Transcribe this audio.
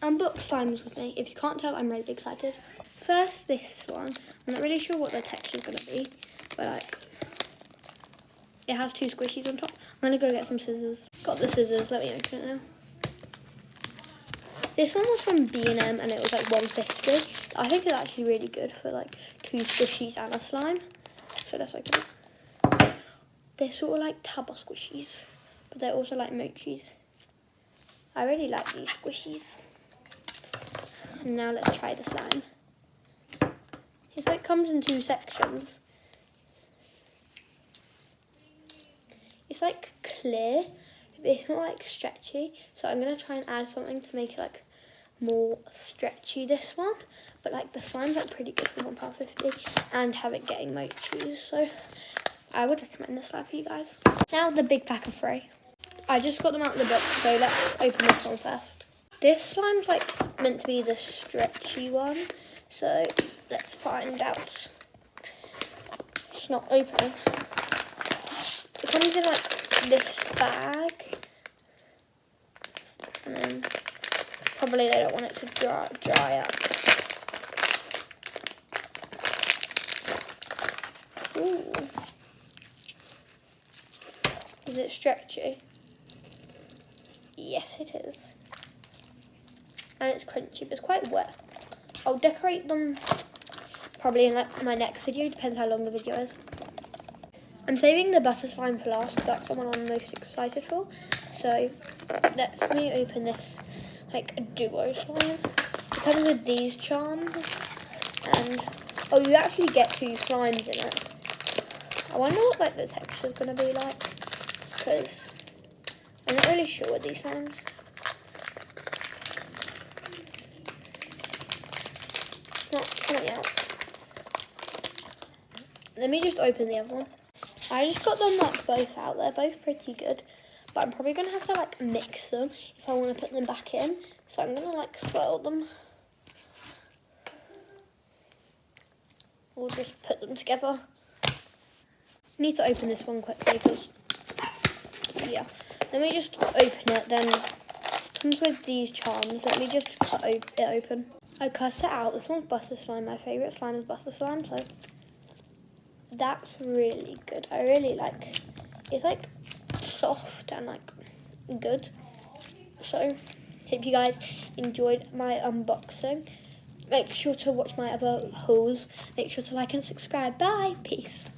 unbox slimes with me. If you can't tell, I'm really excited. First, this one. I'm not really sure what the texture's gonna be, but like, it has 2 squishies on top. I'm gonna go get some scissors. Got the scissors, let me open it now. This one was from B&M and it was like $1.50. I think it's actually really good for like 2 squishies and a slime. So let's open it. They're sort of like Tubba squishies, but they're also like mochis. I really like these squishies. And now let's try the slime. It comes in 2 sections. It's like clear, but it's not like stretchy. So I'm gonna try and add something to make it like more stretchy, this one. But like the slime's like pretty good for £1.50 and have it getting mochis. So I would recommend this slime for you guys. Now the big pack of 3. I just got them out of the box, so let's open this one first. This slime's like meant to be the stretchy one, so let's find out. It's not open. It comes in like this bag, and then probably they don't want it to dry up. Ooh. Is it stretchy? Yes, it is. And it's crunchy, but it's quite wet. I'll decorate them probably in like my next video, depends how long the video is. I'm saving the butter slime for last because that's the one I'm most excited for. So let me open this like a duo slime. It comes with these charms, and oh, you actually get 2 slimes in it. I wonder what like the texture's gonna be like, because I'm not really sure with these slimes. Not coming out. Let me just open the other one. I just got them like both out. They're both pretty good, but I'm probably gonna have to like mix them if I want to put them back in. So I'm gonna like swirl them. We'll just put them together. Need to open this one quickly because yeah. Let me just open it. Then it comes with these charms. Let me just cut it open. I cut it out. This one's butter slime. My favourite slime is butter slime, so that's really good. I really like. It's like soft and like good. So hope you guys enjoyed my unboxing. Make sure to watch my other hauls. Make sure to like and subscribe. Bye. Peace.